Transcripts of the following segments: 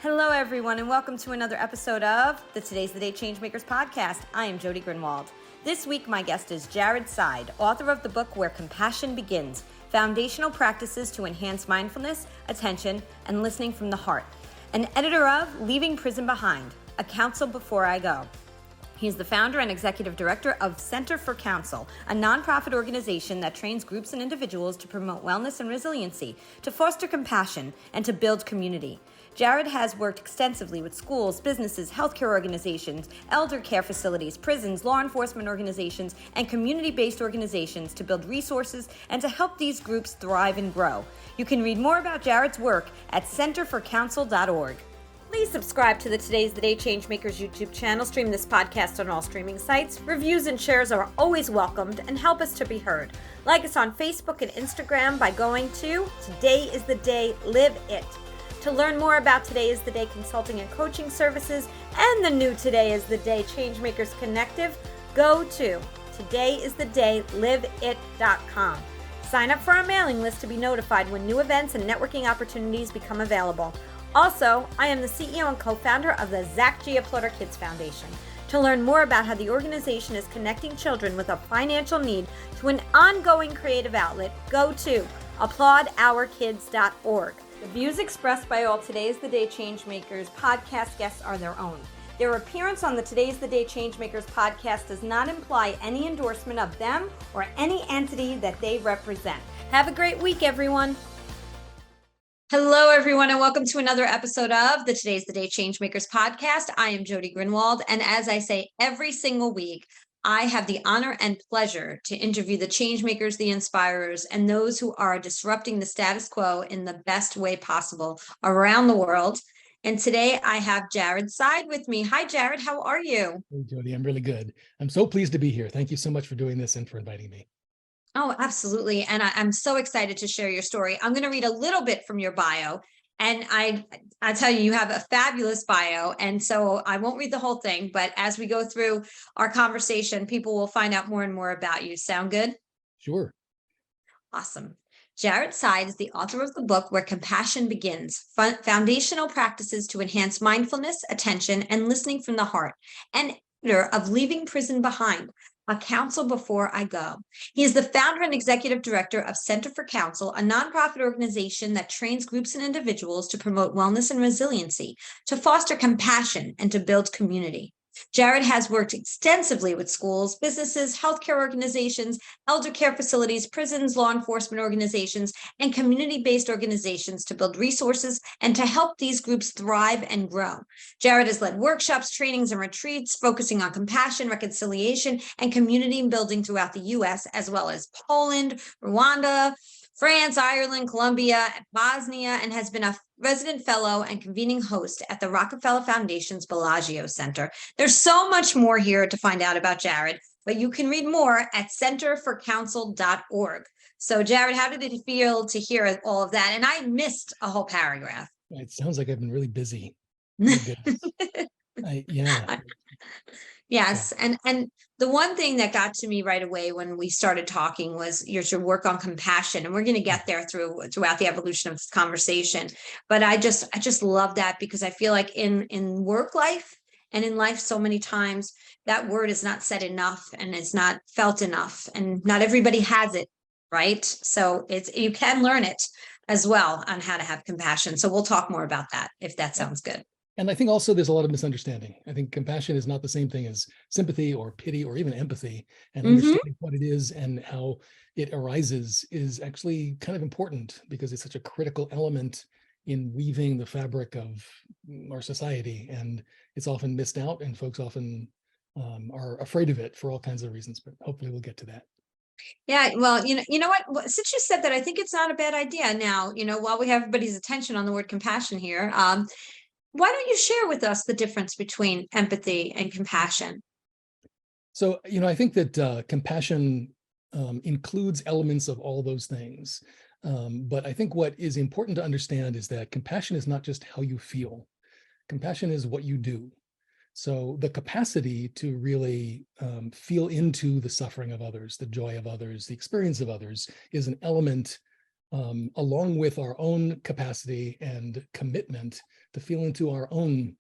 Hello, everyone, and welcome to another episode of the Today's the Day Changemakers Podcast. I am Jody Grunwald. This week, my guest is Jared Seide, author of the book Where Compassion Begins, Foundational Practices to Enhance Mindfulness, Attention, and Listening from the Heart, and editor of Leaving Prison Behind, A Council Before I Go. He is the founder and executive director of Center for Council, a nonprofit organization that trains groups and individuals to promote wellness and resiliency, to foster compassion, and to build community. Jared has worked extensively with schools, businesses, healthcare organizations, elder care facilities, prisons, law enforcement organizations, and community-based organizations to build resources and to help these groups thrive and grow. You can read more about Jared's work at centerforcouncil.org. Please subscribe to the Today's the Day Changemakers YouTube channel. Stream this podcast on all streaming sites. Reviews and shares are always welcomed and help us to be heard. Like us on Facebook and Instagram by going to Today is the Day, Live It. To learn more about Today is the Day consulting and coaching services and the new Today is the Day Changemakers Connective, go to todayisthedayliveit.com. Sign up for our mailing list to be notified when new events and networking opportunities become available. Also, I am the CEO and co-founder of the Zach G. Applauder Kids Foundation. To learn more about how the organization is connecting children with a financial need to an ongoing creative outlet, go to applaudourkids.org. The views expressed by all Today's the Day Changemakers podcast guests are their own. Their appearance on the Today's the Day Changemakers podcast does not imply any endorsement of them or any entity that they represent. Have a great week, everyone. Hello, everyone, and welcome to another episode of the Today's the Day Changemakers podcast. I am Jody Grunwald, and as I say every single week, I have the honor and pleasure to interview the changemakers, the inspirers, and those who are disrupting the status quo in the best way possible around the world. And today I have Jared Seide with me. Hi, Jared. How are you? Hey, Jody. I'm really good. I'm so pleased to be here. Thank you so much for doing this and for inviting me. Oh, absolutely. And I'm so excited to share your story. I'm going to read a little bit from your bio. And I tell you, you have a fabulous bio. And so I won't read the whole thing, but as we go through our conversation, people will find out more and more about you. Sound good? Sure. Awesome. Jared Seide is the author of the book Where Compassion Begins, Foundational Practices to Enhance Mindfulness, Attention, and Listening from the Heart, and editor of Leaving Prison Behind, A Council Before I Go. He is the founder and executive director of Center for Council, a nonprofit organization that trains groups and individuals to promote wellness and resiliency, to foster compassion, and to build community. Jared has worked extensively with schools, businesses, healthcare organizations, elder care facilities, prisons, law enforcement organizations, and community-based organizations to build resources and to help these groups thrive and grow. Jared has led workshops, trainings, and retreats focusing on compassion, reconciliation, and community building throughout the U.S., as well as Poland, Rwanda, France, Ireland, Colombia, Bosnia, and has been a resident fellow and convening host at the Rockefeller Foundation's Bellagio Center. There's so much more here to find out about Jared, but you can read more at centerforcouncil.org. So, Jared, how did it feel to hear all of that? And I missed a whole paragraph. It sounds like I've been really busy. Yeah. Yes. And the one thing that got to me right away when we started talking was your work on compassion. And we're going to get there throughout the evolution of this conversation. But I just love that because I feel like in work life and in life, so many times that word is not said enough and it's not felt enough. And not everybody has it, right? So you can learn it as well on how to have compassion. So we'll talk more about that if that sounds good. And I think also there's a lot of misunderstanding. I think compassion is not the same thing as sympathy or pity or even empathy, and understanding what it is and how it arises is actually kind of important because it's such a critical element in weaving the fabric of our society. And it's often missed out and folks often are afraid of it for all kinds of reasons, but hopefully we'll get to that. Yeah, well, you know what? Since you said that, I think it's not a bad idea. Now, while we have everybody's attention on the word compassion here, why don't you share with us the difference between empathy and compassion? So, I think that compassion includes elements of all those things. But I think what is important to understand is that compassion is not just how you feel. Compassion is what you do. So the capacity to really feel into the suffering of others, the joy of others, the experience of others is an element along with our own capacity and commitment to feel into our own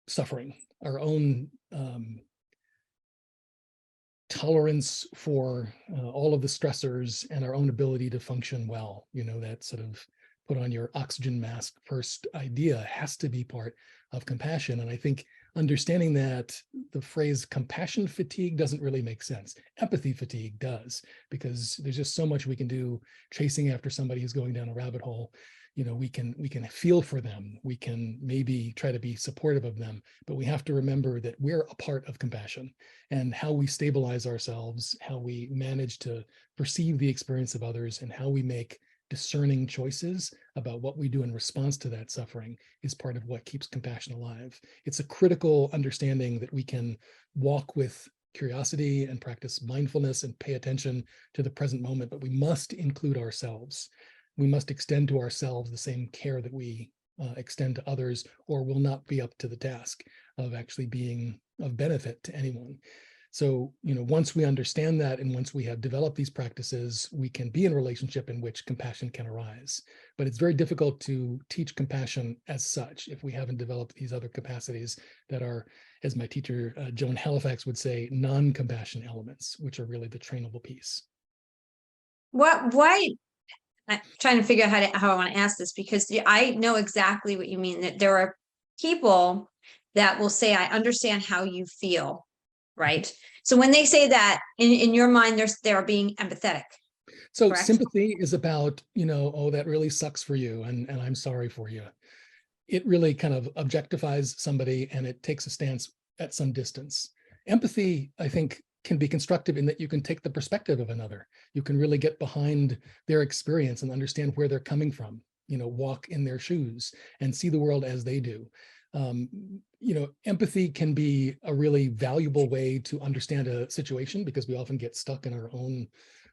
suffering, our own tolerance for all of the stressors, and our own ability to function well. That sort of put on your oxygen mask first idea has to be part of compassion. And I think understanding that the phrase compassion fatigue doesn't really make sense. Empathy fatigue does, because there's just so much we can do chasing after somebody who's going down a rabbit hole. We can feel for them. We can maybe try to be supportive of them, but we have to remember that we're a part of compassion, and how we stabilize ourselves, how we manage to perceive the experience of others, and how we make discerning choices about what we do in response to that suffering is part of what keeps compassion alive. It's a critical understanding that we can walk with curiosity and practice mindfulness and pay attention to the present moment, but we must include ourselves. We must extend to ourselves the same care that we extend to others, or will not be up to the task of actually being of benefit to anyone. So, once we understand that, and once we have developed these practices, we can be in a relationship in which compassion can arise. But it's very difficult to teach compassion as such if we haven't developed these other capacities that are, as my teacher, Joan Halifax, would say, non-compassion elements, which are really the trainable piece. Why? I'm trying to figure out how I want to ask this, because I know exactly what you mean, that there are people that will say, I understand how you feel. Right. So when they say that, in your mind, they're being empathetic. So correct? Sympathy is about, oh, that really sucks for you, and I'm sorry for you. It really kind of objectifies somebody, and it takes a stance at some distance. Empathy, I think, can be constructive in that you can take the perspective of another. You can really get behind their experience and understand where they're coming from, walk in their shoes and see the world as they do. Empathy can be a really valuable way to understand a situation, because we often get stuck in our own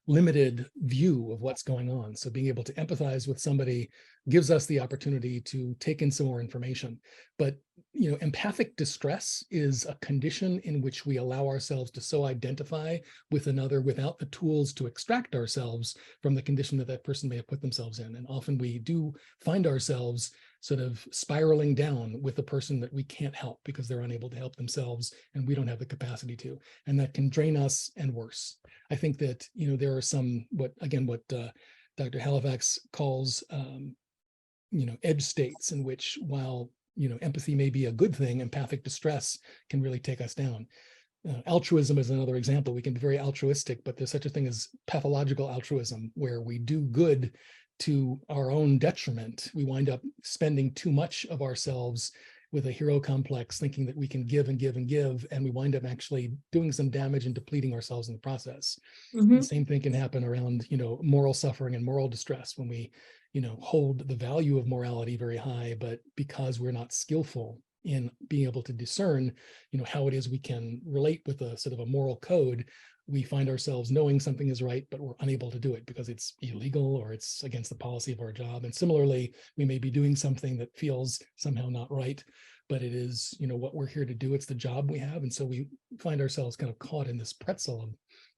limited view of what's going on. So being able to empathize with somebody gives us the opportunity to take in some more information. But empathic distress is a condition in which we allow ourselves to so identify with another without the tools to extract ourselves from the condition that person may have put themselves in. And often we do find ourselves sort of spiraling down with a person that we can't help because they're unable to help themselves, and we don't have the capacity to. And that can drain us and worse. I think that, there are some, what Dr. Halifax calls, edge states, in which, while, empathy may be a good thing, empathic distress can really take us down. Altruism is another example. We can be very altruistic, but there's such a thing as pathological altruism, where we do good to our own detriment. We wind up spending too much of ourselves with a hero complex, thinking that we can give and give and give, and we wind up actually doing some damage and depleting ourselves in the process. Mm-hmm. The same thing can happen around, moral suffering and moral distress, when we, hold the value of morality very high, but because we're not skillful in being able to discern, how it is we can relate with a sort of a moral code, we find ourselves knowing something is right, but we're unable to do it because it's illegal or it's against the policy of our job. And similarly, we may be doing something that feels somehow not right, but it is, what we're here to do. It's the job we have. And so we find ourselves kind of caught in this pretzel of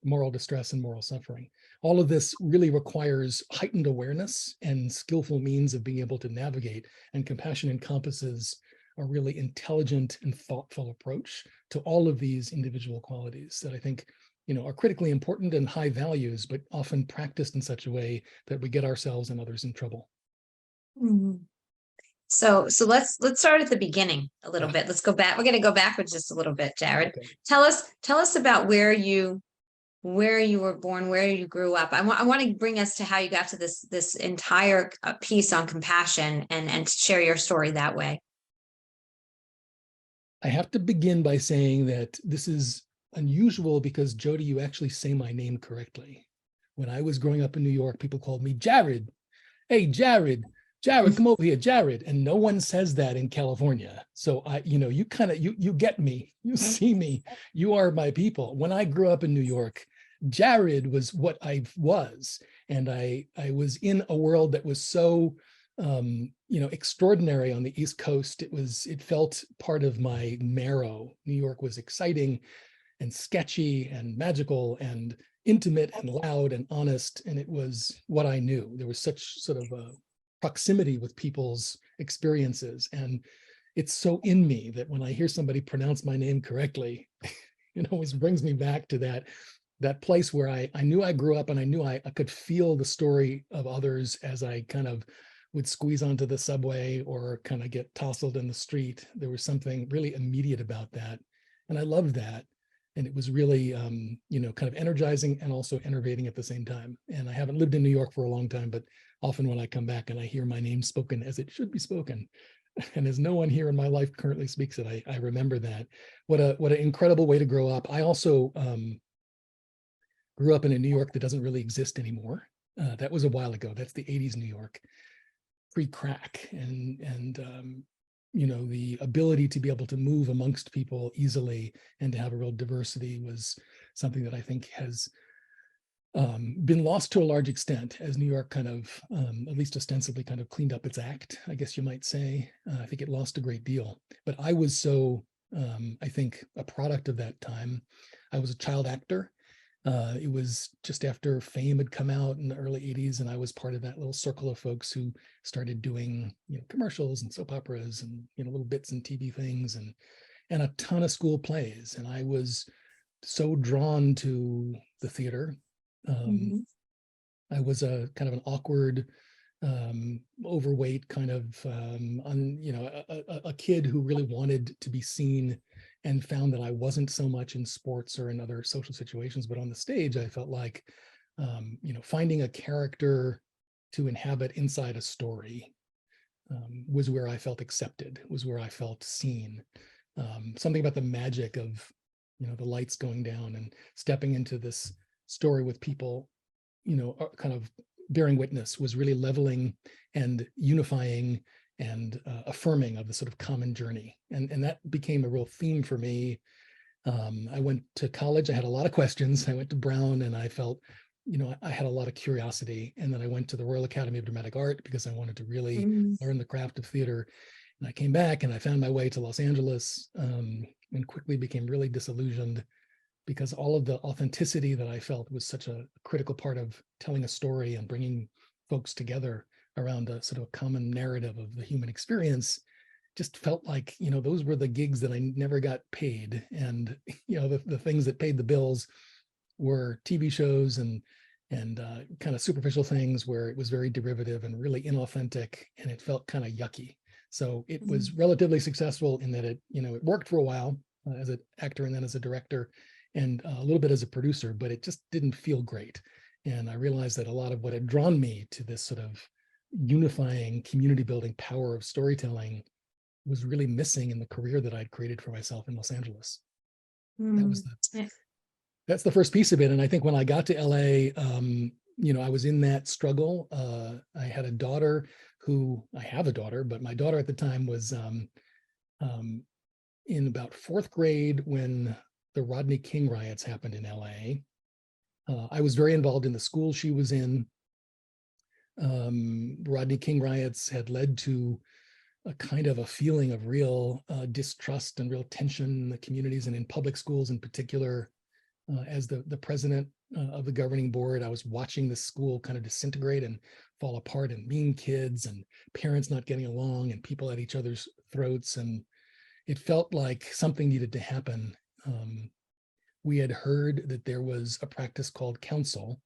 moral distress and moral suffering. All of this really requires heightened awareness and skillful means of being able to navigate. And compassion encompasses a really intelligent and thoughtful approach to all of these individual qualities that I think, are critically important and high values, but often practiced in such a way that we get ourselves and others in trouble. Mm-hmm. So let's start at the beginning a little bit. Let's go back. We're going to go backwards just a little bit, Jared. Okay. Tell us about where you were born, where you grew up. I want to bring us to how you got to this entire piece on compassion, and share your story that way. I have to begin by saying that this is unusual because, Jody, you actually say my name correctly. When I was growing up in New York, people called me Jared. Hey, Jared, come over here, Jared. And no one says that in California. So you kind of, you get me, you see me, you are my people. When I grew up in New York, Jared was what I was. And I was in a world that was so, extraordinary on the East Coast. It felt part of my marrow. New York was exciting and sketchy and magical, and intimate and loud and honest, and it was what I knew. There was such sort of a proximity with people's experiences, and it's so in me that when I hear somebody pronounce my name correctly, it always brings me back to that place where I knew I grew up, and I knew I could feel the story of others as I kind of would squeeze onto the subway or kind of get tousled in the street. There was something really immediate about that, and I loved that. And it was really, kind of energizing and also enervating at the same time. And I haven't lived in New York for a long time, but often when I come back and I hear my name spoken as it should be spoken, and as no one here in my life currently speaks it, I remember that. What an incredible way to grow up. I also grew up in a New York that doesn't really exist anymore. That was a while ago. That's the 80s New York, pre-crack, and the ability to be able to move amongst people easily and to have a real diversity was something that I think has been lost to a large extent as New York kind of, at least ostensibly, kind of cleaned up its act, I guess you might say. I think it lost a great deal. But I was so, I think, a product of that time. I was a child actor. It was just after Fame had come out in the early 80s, and I was part of that little circle of folks who started doing commercials and soap operas and little bits and TV things and a ton of school plays. And I was so drawn to the theater. I was a kind of an awkward, overweight kind of, a kid who really wanted to be seen, and found that I wasn't so much in sports or in other social situations, but on the stage, I felt like, finding a character to inhabit inside a story was where I felt accepted, was where I felt seen. Something about the magic of, the lights going down and stepping into this story with people, kind of bearing witness, was really leveling and unifying and affirming of the sort of common journey. And that became a real theme for me. I went to college, I had a lot of questions. I went to Brown, and I felt, I had a lot of curiosity. And then I went to the Royal Academy of Dramatic Art because I wanted to really learn the craft of theater. And I came back and I found my way to Los Angeles, and quickly became really disillusioned, because all of the authenticity that I felt was such a critical part of telling a story and bringing folks together around a sort of common narrative of the human experience just felt like, those were the gigs that I never got paid. And, the things that paid the bills were TV shows and kind of superficial things where it was very derivative and really inauthentic, and it felt kind of yucky. So it was relatively successful in that it worked for a while as an actor and then as a director and a little bit as a producer, but it just didn't feel great. And I realized that a lot of what had drawn me to this sort of unifying community building power of storytelling was really missing in the career that I'd created for myself in Los Angeles. That's the first piece of it. And I think when I got to LA, I was in that struggle. I had a daughter I have a daughter, but my daughter at the time was in about fourth grade when the Rodney King riots happened in LA. I was very involved in the school she was in. Rodney King riots had led to a kind of a feeling of real distrust and real tension in the communities and in public schools in particular. As the president of the governing board, I was watching the school kind of disintegrate and fall apart, and mean kids and parents not getting along and people at each other's throats. And it felt like something needed to happen. We had heard that there was a practice called Council,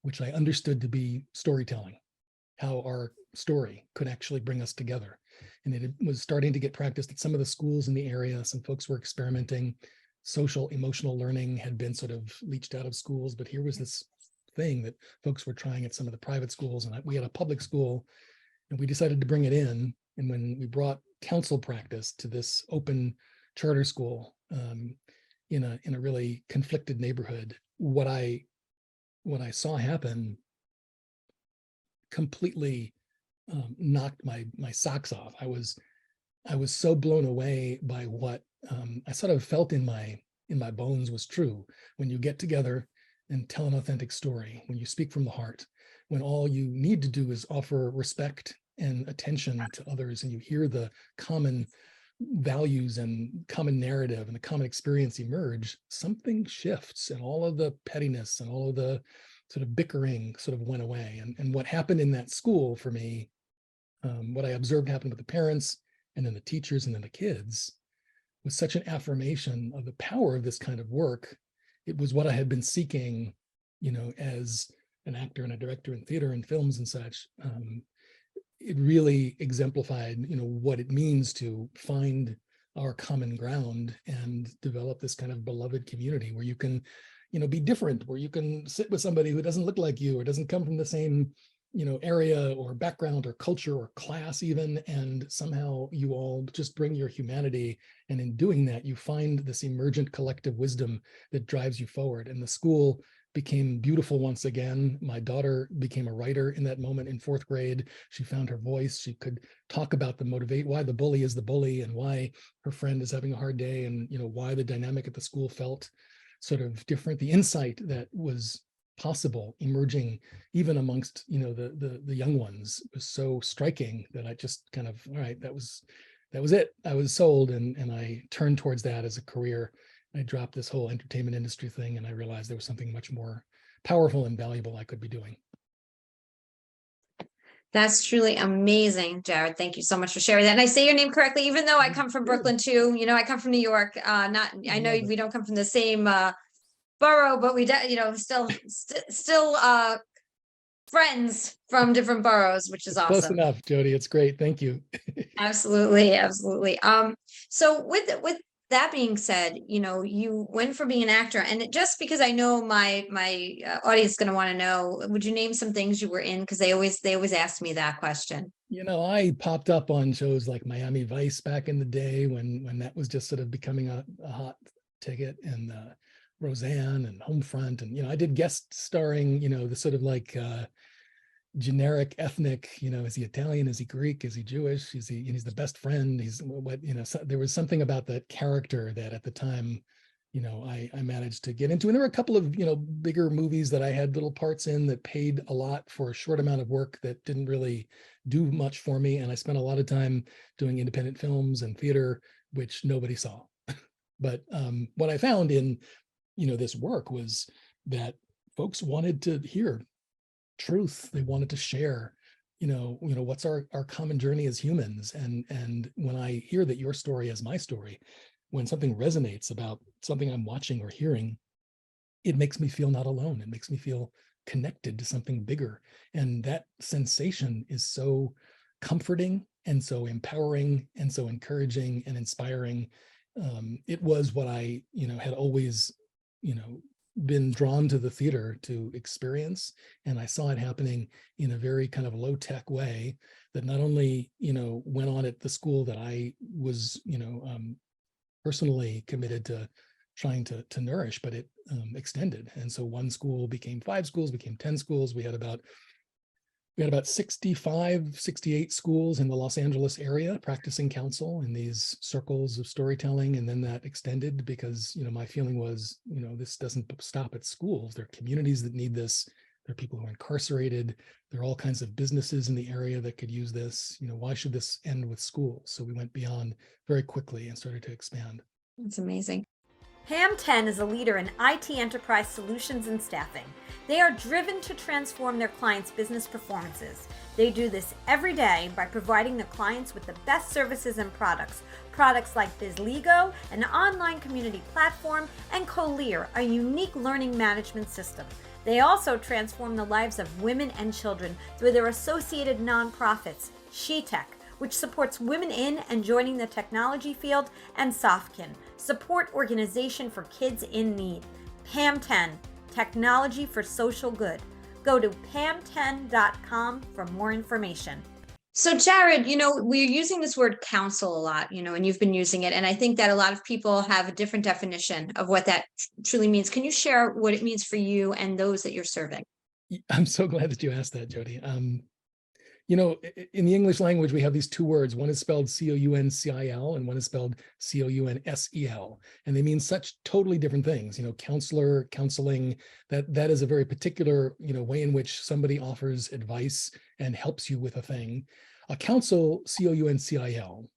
which I understood to be storytelling, how our story could actually bring us together. And it was starting to get practiced at some of the schools in the area. Some folks were experimenting. Social emotional learning had been sort of leached out of schools, but here was this thing that folks were trying at some of the private schools, and we had a public school, and we decided to bring it in. And when we brought council practice to this open charter school in a really conflicted neighborhood, what I saw happen completely knocked my socks off. I was so blown away by what I sort of felt in my bones was true. When you get together and tell an authentic story, when you speak from the heart, when all you need to do is offer respect and attention to others, and you hear the common values and common narrative and the common experience emerge, something shifts, and all of the pettiness and all of the sort of bickering sort of went away. And what happened in that school for me, what I observed happen with the parents and then the teachers and then the kids, was such an affirmation of the power of this kind of work. It was what I had been seeking, as an actor and a director in theater and films and such. It really exemplified, what it means to find our common ground and develop this kind of beloved community where you can, be different, where you can sit with somebody who doesn't look like you or doesn't come from the same, area or background or culture or class even, and somehow you all just bring your humanity. And in doing that, you find this emergent collective wisdom that drives you forward. And the school became beautiful once again. My daughter became a writer in that moment in 4th grade. She found her voice. She could talk about why the bully is the bully and why her friend is having a hard day, and why the dynamic at the school felt sort of different. The insight that was possible emerging even amongst the young ones was so striking that I just kind of, all right, that was it. I was sold, and I turned towards that as a career. I dropped this whole entertainment industry thing, and I realized there was something much more powerful and valuable I could be doing. That's truly amazing, Jared. Thank you so much for sharing that. And I say your name correctly, even though I come from Brooklyn too. I come from New York. I know we don't come from the same borough, but we still friends from different boroughs, which is awesome. Close enough, Jody. It's great. Thank you. Absolutely. So with that being said, you went from being an actor, and just because I know my audience is going to want to know, would you name some things you were in? Because they always ask me that question. I popped up on shows like Miami Vice back in the day when that was just sort of becoming a hot ticket, and Roseanne and Homefront, and I did guest starring, the sort of like generic ethnic, is he Italian, is he Greek, is he Jewish, he's the best friend, he's what, there was something about that character that at the time, I managed to get into. And there were a couple of bigger movies that I had little parts in that paid a lot for a short amount of work that didn't really do much for me, and I spent a lot of time doing independent films and theater, which nobody saw. But what I found in this work was that folks wanted to hear truth. They wanted to share, what's our common journey as humans. And when I hear that your story is my story, when something resonates about something I'm watching or hearing, it makes me feel not alone. It makes me feel connected to something bigger. And that sensation is so comforting and so empowering and so encouraging and inspiring. It was what I, had always been drawn to the theater to experience. And I saw it happening in a very kind of low-tech way that not only, went on at the school that I was, personally committed to trying to nourish, but it extended. And so one school became 5 schools, became 10 schools. We had about 65, 68 schools in the Los Angeles area practicing counsel in these circles of storytelling. And then that extended because, my feeling was, this doesn't stop at schools. There are communities that need this. There are people who are incarcerated. There are all kinds of businesses in the area that could use this. Why should this end with schools? So we went beyond very quickly and started to expand. That's amazing. Pam 10 is a leader in IT enterprise solutions and staffing. They are driven to transform their clients' business performances. They do this every day by providing their clients with the best services and products like BizLego, an online community platform, and Colear, a unique learning management system. They also transform the lives of women and children through their associated nonprofits, SheTech, which supports women in and joining the technology field, and Softkin, support organization for kids in need. Pam 10, technology for social good. Go to pam10.com for more information. So Jared, we're using this word counsel a lot, and you've been using it. And I think that a lot of people have a different definition of what that truly means. Can you share what it means for you and those that you're serving? I'm so glad that you asked that, Jody. In the English language, we have these 2 words. One is spelled C-O-U-N-C-I-L and one is spelled C-O-U-N-S-E-L. And they mean such totally different things. Counselor, counseling, that is a very particular, way in which somebody offers advice and helps you with a thing. A counsel, C-O-U-N-C-I-L,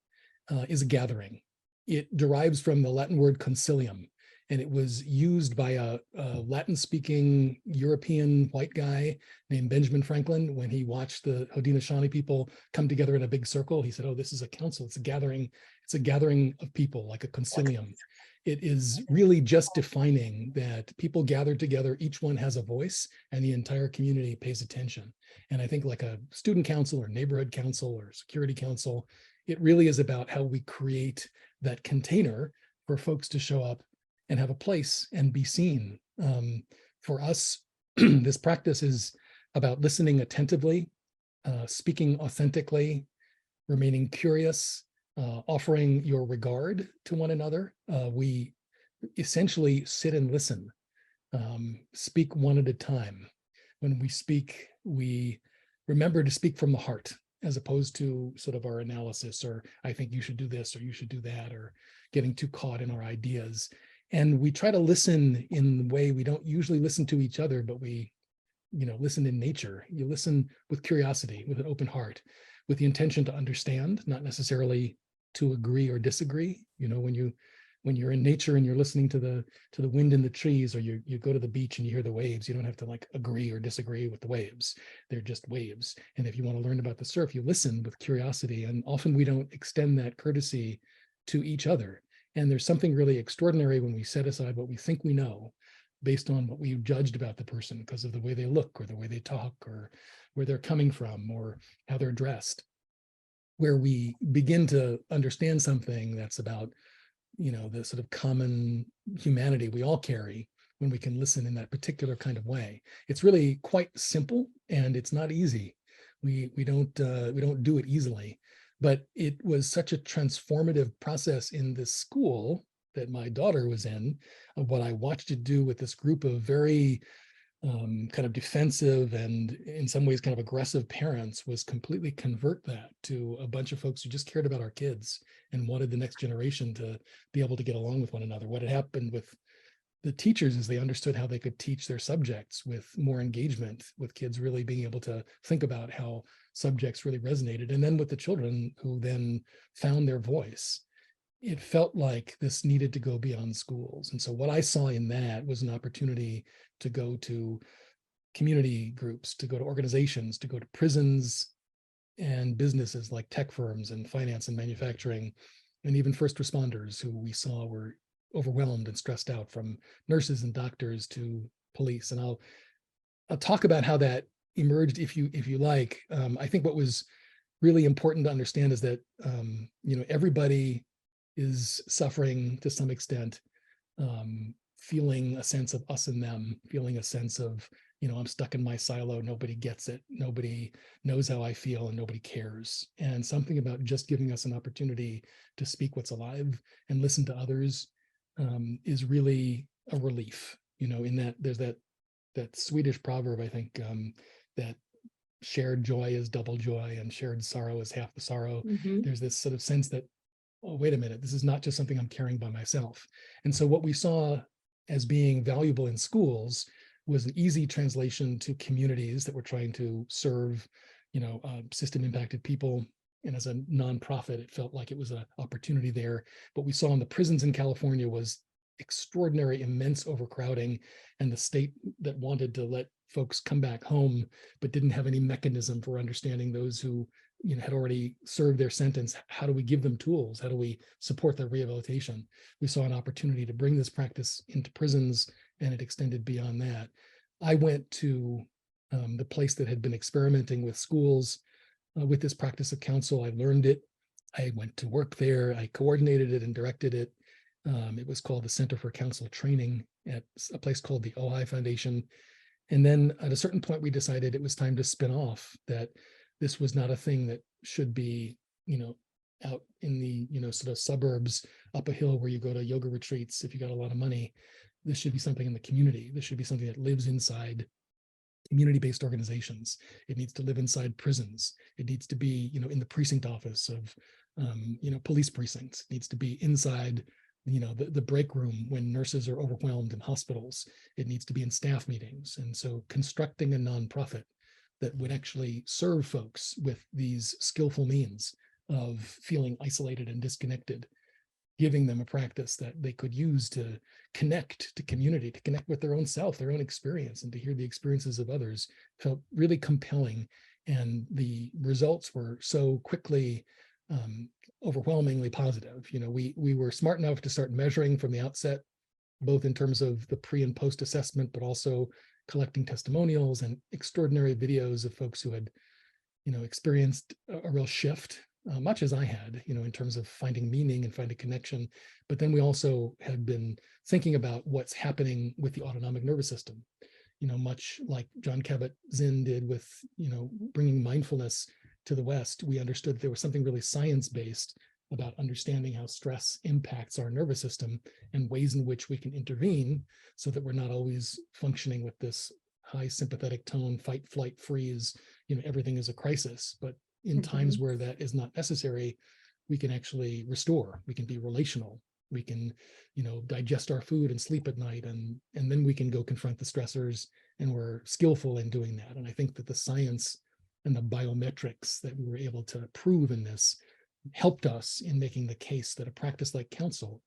is a gathering. It derives from the Latin word concilium, and it was used by a Latin-speaking European white guy named Benjamin Franklin. When he watched the Haudenosaunee people come together in a big circle, he said, "Oh, this is a council. It's a gathering. It's a gathering of people, like a concilium." It is really just defining that people gather together, each one has a voice, and the entire community pays attention. And I think like a student council or neighborhood council or security council, it really is about how we create that container for folks to show up and have a place and be seen. For us, this practice is about listening attentively, speaking authentically, remaining curious, offering your regard to one another. We essentially sit and listen, speak one at a time. When we speak, we remember to speak from the heart, as opposed to sort of our analysis, or I think you should do this, or you should do that, or getting too caught in our ideas. And we try to listen in the way we don't usually listen to each other, but we, listen in nature. You listen with curiosity, with an open heart, with the intention to understand, not necessarily to agree or disagree. When you're in nature and you're listening to the wind in the trees, or you go to the beach and you hear the waves, you don't have to like agree or disagree with the waves. They're just waves. And if you want to learn about the surf, you listen with curiosity. And often we don't extend that courtesy to each other. And there's something really extraordinary when we set aside what we think we know based on what we've judged about the person because of the way they look, or the way they talk, or where they're coming from, or how they're dressed, where we begin to understand something that's about the sort of common humanity we all carry when we can listen in that particular kind of way. It's really quite simple, and it's not easy. We don't do it easily, but it was such a transformative process in this school that my daughter was in. What I watched it do with this group of very kind of defensive and in some ways kind of aggressive parents was completely convert that to a bunch of folks who just cared about our kids and wanted the next generation to be able to get along with one another. What had happened with the teachers is they understood how they could teach their subjects with more engagement, with kids really being able to think about how subjects really resonated. And then with the children who then found their voice, it felt like this needed to go beyond schools. And so what I saw in that was an opportunity to go to community groups, to go to organizations, to go to prisons and businesses like tech firms and finance and manufacturing, and even first responders who we saw were overwhelmed and stressed out, from nurses and doctors to police. And I'll talk about how that emerged if you like. I think what was really important to understand is that everybody is suffering to some extent, feeling a sense of us and them, feeling a sense of, I'm stuck in my silo, nobody gets it, nobody knows how I feel, and nobody cares. And something about just giving us an opportunity to speak what's alive and listen to others is really a relief. In that there's that Swedish proverb, I think, that shared joy is double joy and shared sorrow is half the sorrow. Mm-hmm. There's this sort of sense that, oh, wait a minute, this is not just something I'm carrying by myself. And so what we saw as being valuable in schools was an easy translation to communities that were trying to serve, system impacted people. And as a nonprofit, it felt like it was an opportunity there. What we saw in the prisons in California was extraordinary, immense overcrowding, and the state that wanted to let folks come back home, but didn't have any mechanism for understanding those who had already served their sentence. How do we give them tools? How do we support their rehabilitation? We saw an opportunity to bring this practice into prisons, and it extended beyond that. I went to the place that had been experimenting with schools with this practice of counsel. I learned it. I went to work there. I coordinated it and directed it. It was called the Center for Counsel Training at a place called the Ojai Foundation. And then at a certain point, we decided it was time to spin off, that this was not a thing that should be, out in the, sort of suburbs up a hill where you go to yoga retreats if you got a lot of money. This should be something in the community. This should be something that lives inside community-based organizations. It needs to live inside prisons. It needs to be, in the precinct office of, police precincts. It needs to be inside, the break room when nurses are overwhelmed in hospitals. It needs to be in staff meetings. And so constructing a nonprofit that would actually serve folks with these skillful means of feeling isolated and disconnected, giving them a practice that they could use to connect to community, to connect with their own self, their own experience, and to hear the experiences of others felt really compelling. And the results were so quickly overwhelmingly positive. We were smart enough to start measuring from the outset, both in terms of the pre and post assessment, but also collecting testimonials and extraordinary videos of folks who had, experienced a real shift, much as I had, in terms of finding meaning and finding connection. But then we also had been thinking about what's happening with the autonomic nervous system, much like John Kabat-Zinn did with, bringing mindfulness to the West. We understood there was something really science-based about understanding how stress impacts our nervous system and ways in which we can intervene so that we're not always functioning with this high sympathetic tone, fight, flight, freeze, everything is a crisis. But in times where that is not necessary, we can actually restore, we can be relational, we can, digest our food and sleep at night, and then we can go confront the stressors, and we're skillful in doing that. And I think that the science and the biometrics that we were able to prove in this helped us in making the case that a practice like counsel,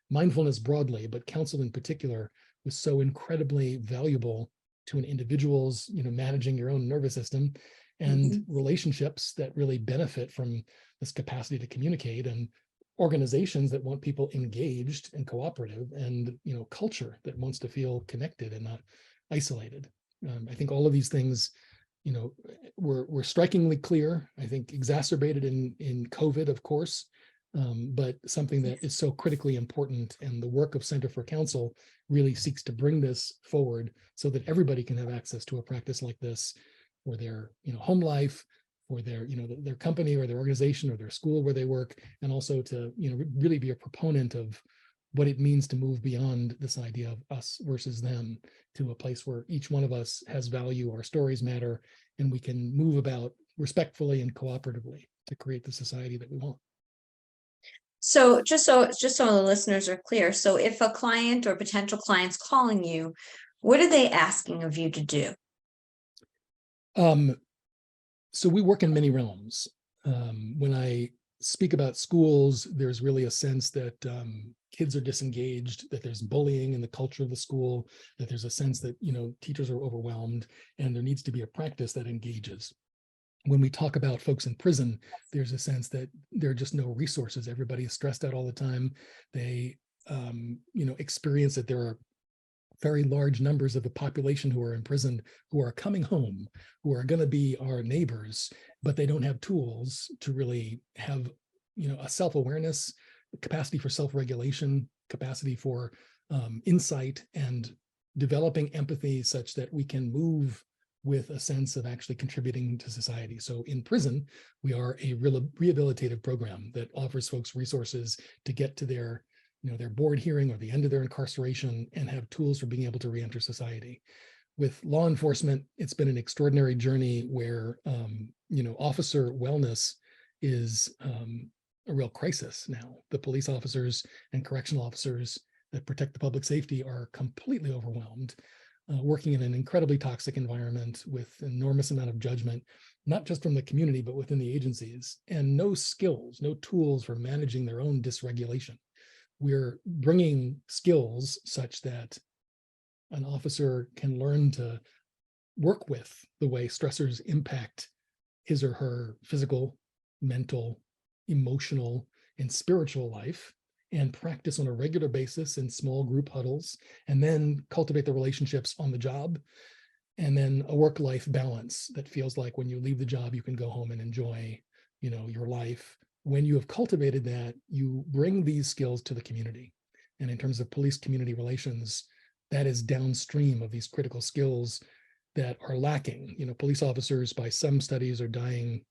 mindfulness broadly, but counsel in particular, was so incredibly valuable to an individual's, managing your own nervous system, and relationships that really benefit from this capacity to communicate, and organizations that want people engaged and cooperative, and culture that wants to feel connected and not isolated. I think all of these things, were strikingly clear. I think exacerbated in COVID, of course, but something that is so critically important. And the work of Center for Counsel really seeks to bring this forward so that everybody can have access to a practice like this for their, home life, for their, their company or their organization or their school where they work, and also to, really be a proponent of what it means to move beyond this idea of us versus them to a place where each one of us has value, our stories matter, and we can move about respectfully and cooperatively to create the society that we want. So just so the listeners are clear, so if a client or potential client's calling you, what are they asking of you to do? So we work in many realms. When I speak about schools, there's really a sense that kids are disengaged, that there's bullying in the culture of the school, that there's a sense that, teachers are overwhelmed, and there needs to be a practice that engages. When we talk about folks in prison, there's a sense that there are just no resources. Everybody is stressed out all the time. They, experience that there are very large numbers of the population who are imprisoned, who are coming home, who are going to be our neighbors, but they don't have tools to really have, a self-awareness, capacity for self-regulation, capacity for insight, and developing empathy such that we can move with a sense of actually contributing to society. So in prison, we are a rehabilitative program that offers folks resources to get to their board hearing or the end of their incarceration and have tools for being able to reenter society. With law enforcement, it's been an extraordinary journey where, officer wellness is a real crisis now. The police officers and correctional officers that protect the public safety are completely overwhelmed, working in an incredibly toxic environment with enormous amount of judgment, not just from the community, but within the agencies, and no skills, no tools for managing their own dysregulation. We're bringing skills such that an officer can learn to work with the way stressors impact his or her physical, mental, emotional, and spiritual life, and practice on a regular basis in small group huddles, and then cultivate the relationships on the job, and then a work-life balance that feels like when you leave the job, you can go home and enjoy, your life. When you have cultivated that, you bring these skills to the community. And in terms of police community relations, that is downstream of these critical skills that are lacking. Police officers, by some studies, are dying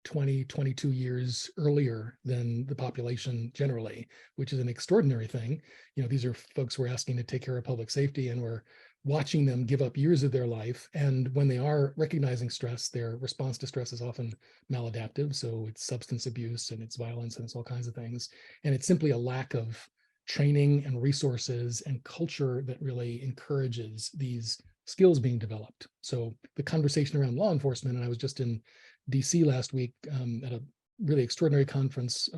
20, 22 years earlier than the population generally, which is an extraordinary thing. These are folks we're asking to take care of public safety, and we're watching them give up years of their life. And when they are recognizing stress, their response to stress is often maladaptive. So it's substance abuse, and it's violence, and it's all kinds of things. And it's simply a lack of training and resources and culture that really encourages these skills being developed. So the conversation around law enforcement, and I was just in DC last week at a really extraordinary conference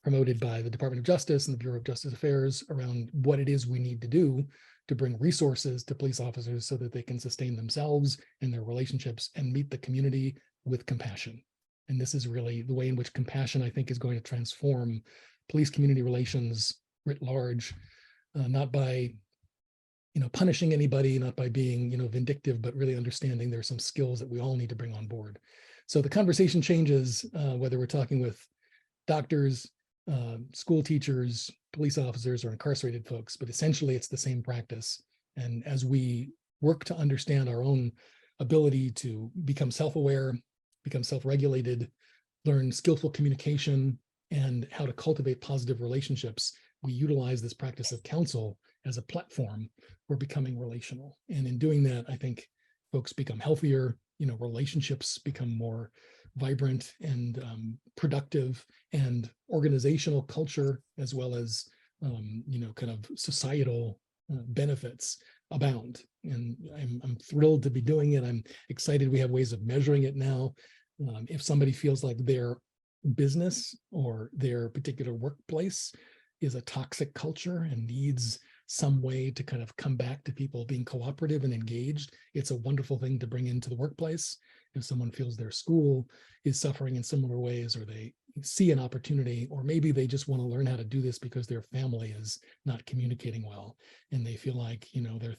promoted by the Department of Justice and the Bureau of Justice Affairs around what it is we need to do to bring resources to police officers so that they can sustain themselves and their relationships and meet the community with compassion. And this is really the way in which compassion, I think, is going to transform police community relations writ large, not by punishing anybody, not by being vindictive, but really understanding there are some skills that we all need to bring on board. So the conversation changes, whether we're talking with doctors, school teachers, police officers, or incarcerated folks, but essentially it's the same practice. And as we work to understand our own ability to become self-aware, become self-regulated, learn skillful communication, and how to cultivate positive relationships, we utilize this practice of counsel as a platform for becoming relational. And in doing that, I think folks become healthier, relationships become more vibrant and productive, and organizational culture, as well as kind of societal benefits abound. And I'm thrilled to be doing it. I'm excited we have ways of measuring it now. If somebody feels like their business or their particular workplace is a toxic culture and needs some way to kind of come back to people being cooperative and engaged, it's a wonderful thing to bring into the workplace. If someone feels their school is suffering in similar ways, or they see an opportunity, or maybe they just want to learn how to do this because their family is not communicating well, and they feel like,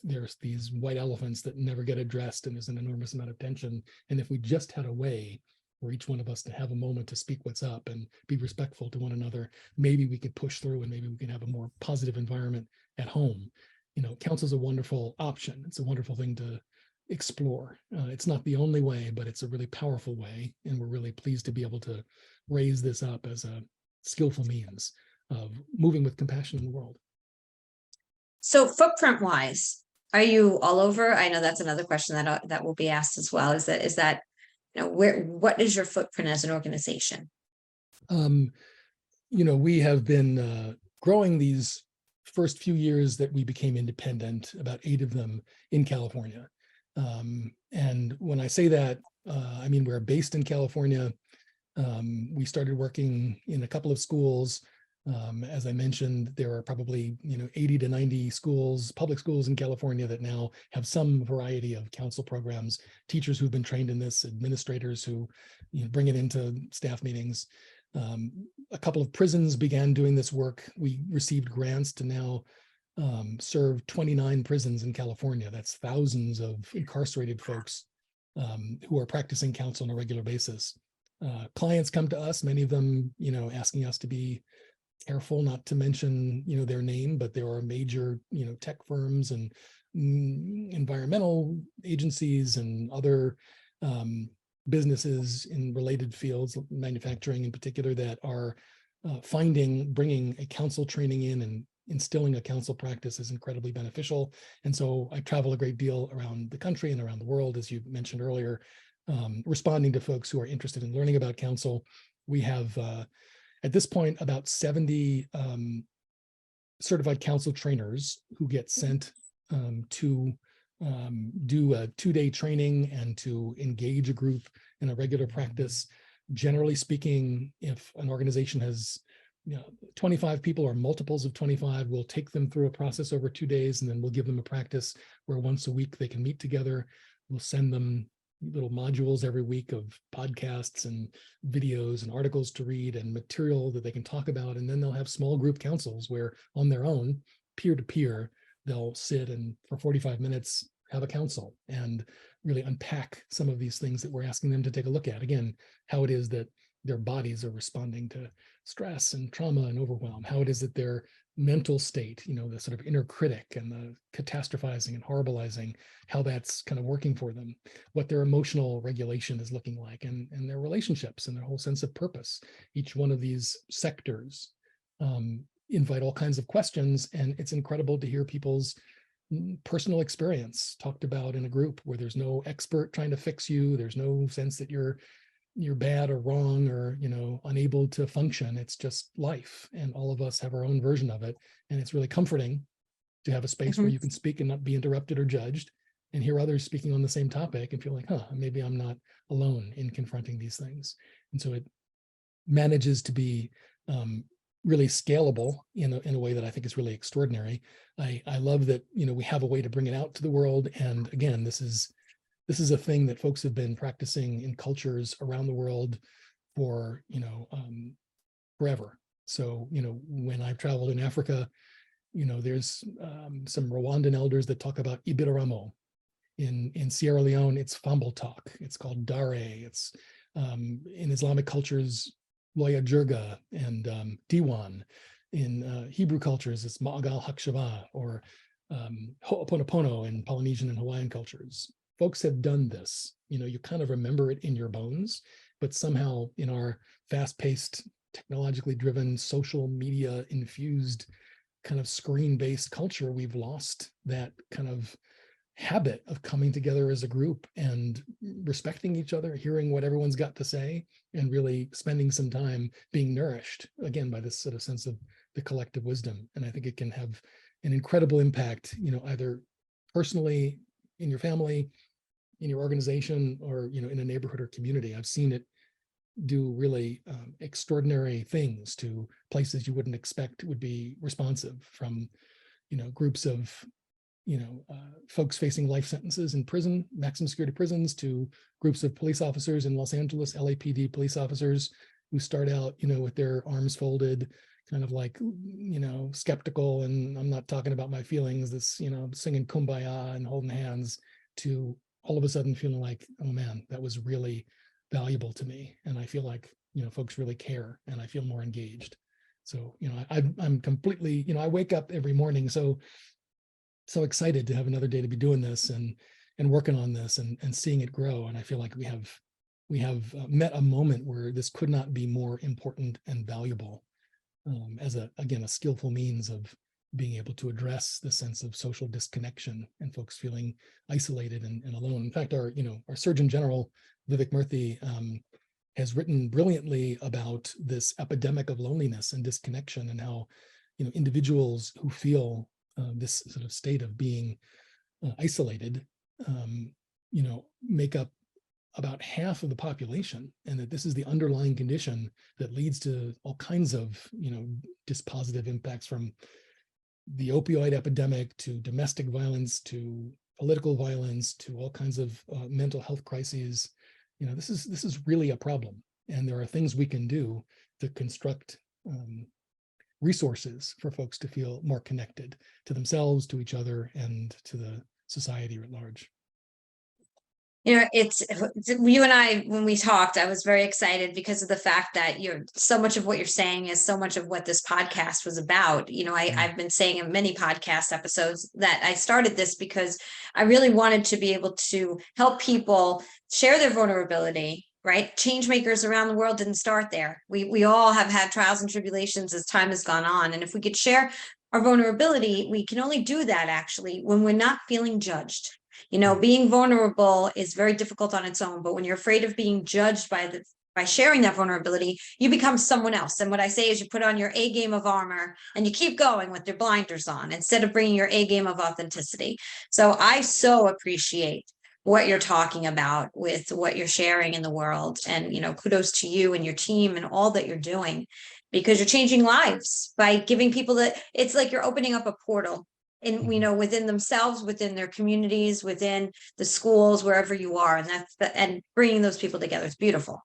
there's these white elephants that never get addressed, and there's an enormous amount of tension. And if we just had a way for each one of us to have a moment to speak what's up and be respectful to one another, maybe we could push through, and maybe we can have a more positive environment at home. Counsel is a wonderful option. It's a wonderful thing to explore. It's not the only way, but it's a really powerful way. And we're really pleased to be able to raise this up as a skillful means of moving with compassion in the world. So footprint wise, are you all over? I know that's another question that will be asked as well. Is that what is your footprint as an organization? We have been growing these first few years that we became independent, about 8 of them in California. And when I say that, I mean, we're based in California. We started working in a couple of schools. As I mentioned, there are probably 80 to 90 schools, public schools in California, that now have some variety of counsel programs, teachers who've been trained in this, administrators who bring it into staff meetings. A couple of prisons began doing this work. We received grants to now serve 29 prisons in California. That's thousands of incarcerated folks who are practicing counsel on a regular basis. Clients come to us, many of them, asking us to be careful not to mention, their name, but there are major, tech firms and environmental agencies and other businesses in related fields, manufacturing in particular, that are bringing a counsel training in and instilling a counsel practice is incredibly beneficial. And so I travel a great deal around the country and around the world, as you mentioned earlier, responding to folks who are interested in learning about counsel. We have, at this point, about 70 certified counsel trainers who get sent to do a 2-day training and to engage a group in a regular practice. Generally speaking, if an organization has 25 people or multiples of 25, we'll take them through a process over 2 days, and then we'll give them a practice where once a week they can meet together. We'll send them little modules every week of podcasts and videos and articles to read and material that they can talk about. And then they'll have small group councils where, on their own, peer-to-peer, they'll sit and for 45 minutes have a council and really unpack some of these things that we're asking them to take a look at. Again, how it is that their bodies are responding to stress and trauma and overwhelm, how it is that their mental state, the sort of inner critic and the catastrophizing and horribilizing, how that's kind of working for them, what their emotional regulation is looking like, and their relationships and their whole sense of purpose. Each one of these sectors invite all kinds of questions, and it's incredible to hear people's personal experience talked about in a group where there's no expert trying to fix you. There's no sense that you're bad or wrong or unable to function. It's just life, and all of us have our own version of it. And it's really comforting to have a space where you can speak and not be interrupted or judged, and hear others speaking on the same topic and feel like, maybe I'm not alone in confronting these things. And so manages to be really scalable in a way that I think is really extraordinary. I love that, we have a way to bring it out to the world. And again, this is a thing that folks have been practicing in cultures around the world for, forever. So, when I've traveled in Africa, there's some Rwandan elders that talk about Ibiramo. In Sierra Leone, it's Fambal talk. It's called Dare. It's in Islamic cultures, Loya Jirga and Diwan. In Hebrew cultures, it's Ma'agal Hakshava or Ho'oponopono in Polynesian and Hawaiian cultures. Folks have done this. You kind of remember it in your bones, but somehow in our fast-paced, technologically driven, social media infused kind of screen-based culture, we've lost that kind of habit of coming together as a group and respecting each other, hearing what everyone's got to say, and really spending some time being nourished, again, by this sort of sense of the collective wisdom. And I think it can have an incredible impact, either personally, in your family, in your organization, or, in a neighborhood or community. I've seen it do really extraordinary things to places you wouldn't expect would be responsive, from, groups of folks facing life sentences in prison, maximum security prisons, to groups of police officers in Los Angeles, LAPD police officers, who start out, with their arms folded, kind of like, skeptical, and I'm not talking about my feelings, this, singing Kumbaya and holding hands, to all of a sudden feeling like, oh man, that was really valuable to me. And I feel like, folks really care, and I feel more engaged. So, I'm completely, I wake up every morning so excited to have another day to be doing this and working on this and seeing it grow. And I feel like we have met a moment where this could not be more important and valuable, as a skillful means of being able to address the sense of social disconnection and folks feeling isolated and alone. In fact, our Surgeon General, Vivek Murthy, has written brilliantly about this epidemic of loneliness and disconnection, and how, individuals who feel this sort of state of being isolated, make up about half of the population, and that this is the underlying condition that leads to all kinds of, dispositive impacts, from the opioid epidemic to domestic violence to political violence to all kinds of mental health crises. This is really a problem, and there are things we can do to construct resources for folks to feel more connected to themselves, to each other, and to the society at large. It's you and I, when we talked, I was very excited because of the fact that so much of what you're saying is so much of what this podcast was about. I've been saying in many podcast episodes that I started this because I really wanted to be able to help people share their vulnerability, right? Changemakers around the world didn't start there. We all have had trials and tribulations as time has gone on. And if we could share our vulnerability, we can only do that actually when we're not feeling judged. Being vulnerable is very difficult on its own, but when you're afraid of being judged by sharing that vulnerability, you become someone else. And what I say is, you put on your A game of armor and you keep going with your blinders on, instead of bringing your A game of authenticity. So I so appreciate what you're talking about with what you're sharing in the world, and kudos to you and your team and all that you're doing, because you're changing lives by giving people it's like you're opening up a portal in, within themselves, within their communities, within the schools, wherever you are, and bringing those people together. It's beautiful.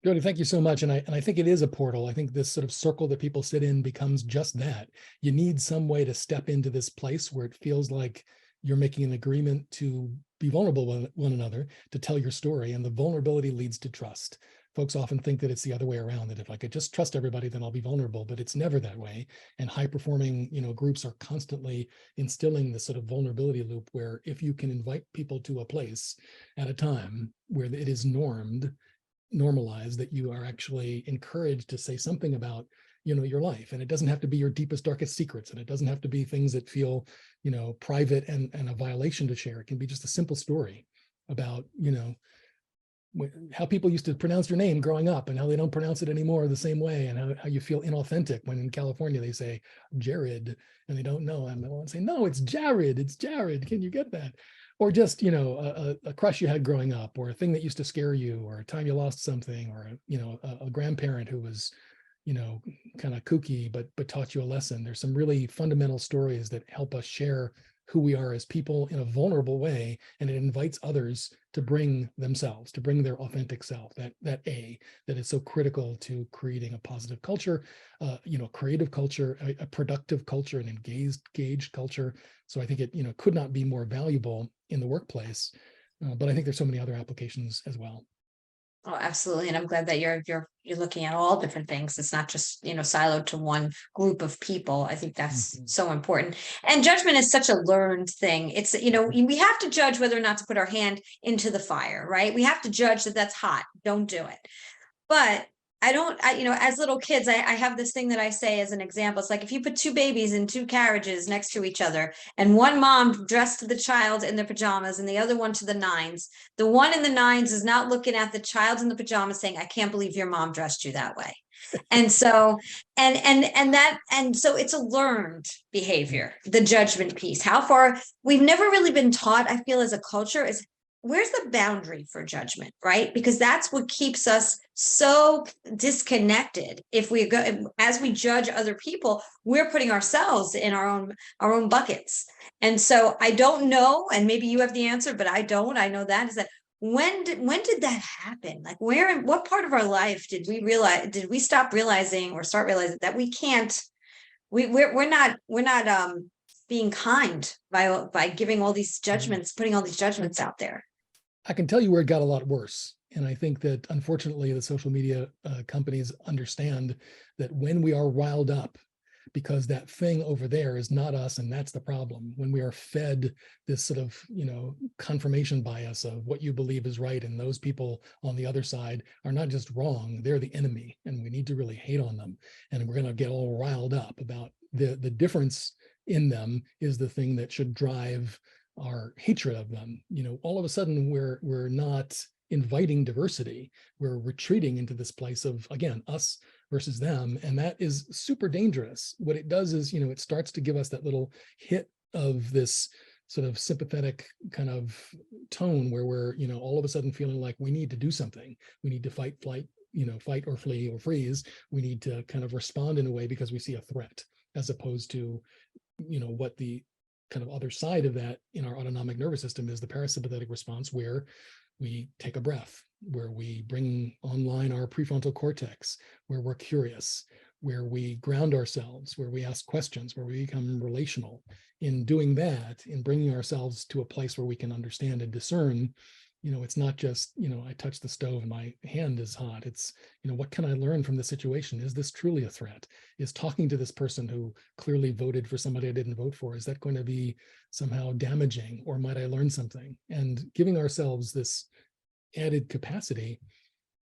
Jody, thank you so much. And I think it is a portal. I think this sort of circle that people sit in becomes just that. You need some way to step into this place where it feels like you're making an agreement to be vulnerable with one another, to tell your story, and the vulnerability leads to trust. Folks often think that it's the other way around, that if I could just trust everybody, then I'll be vulnerable, but it's never that way. And high-performing, groups are constantly instilling this sort of vulnerability loop, where if you can invite people to a place at a time where it is normalized, that you are actually encouraged to say something about, your life. And it doesn't have to be your deepest, darkest secrets, and it doesn't have to be things that feel, private and a violation to share. It can be just a simple story about, how people used to pronounce your name growing up and how they don't pronounce it anymore the same way, and how you feel inauthentic when in California they say Jared and they don't know. And I want to say, no, it's Jared. It's Jared. Can you get that? or just, a crush you had growing up, or a thing that used to scare you, or a time you lost something, or, a grandparent who was, kind of kooky, but taught you a lesson. There's some really fundamental stories that help us share who we are as people in a vulnerable way, and it invites others to bring themselves, to bring their authentic self, that is so critical to creating a positive culture, creative culture, a productive culture, an engaged culture. So I think it, could not be more valuable in the workplace, but I think there's so many other applications as well. Oh, absolutely. And I'm glad that you're looking at all different things. It's not just, siloed to one group of people. I think that's so important. And judgment is such a learned thing. It's, we have to judge whether or not to put our hand into the fire, right? We have to judge that that's hot. Don't do it. But as little kids, I have this thing that I say as an example. It's like if you put two babies in two carriages next to each other, and one mom dressed the child in their pajamas and the other one to the nines, the one in the nines is not looking at the child in the pajamas saying, I can't believe your mom dressed you that way. And so, so it's a learned behavior, the judgment piece. How far we've never really been taught, I feel, as a culture, is where's the boundary for judgment, right? Because that's what keeps us so disconnected. If we go, as we judge other people, we're putting ourselves in our own buckets. And so I don't know, and maybe you have the answer, but I don't. I know that is that when did that happen? Like what part of our life did we stop realizing or start realizing that we can't, we're not being kind by giving all these judgments, putting all these judgments out there? I can tell you where it got a lot worse. And I think that unfortunately the social media companies understand that when we are riled up because that thing over there is not us, and that's the problem, when we are fed this sort of, confirmation bias of what you believe is right, and those people on the other side are not just wrong, they're the enemy, and we need to really hate on them. And we're going to get all riled up about the difference in them is the thing that should drive our hatred of them. All of a sudden we're not inviting diversity. We're retreating into this place of, again, us versus them. And that is super dangerous. What it does is, it starts to give us that little hit of this sort of sympathetic kind of tone where we're, all of a sudden feeling like we need to do something. We need to fight or flee or freeze. We need to kind of respond in a way because we see a threat, as opposed to, what the kind of other side of that in our autonomic nervous system is, the parasympathetic response, where we take a breath, where we bring online our prefrontal cortex, where we're curious, where we ground ourselves, where we ask questions, where we become relational. In doing that, in bringing ourselves to a place where we can understand and discern, it's not just, I touch the stove and my hand is hot. It's, what can I learn from the situation? Is this truly a threat? Is talking to this person who clearly voted for somebody I didn't vote for, is that going to be somehow damaging, or might I learn something? And giving ourselves this added capacity,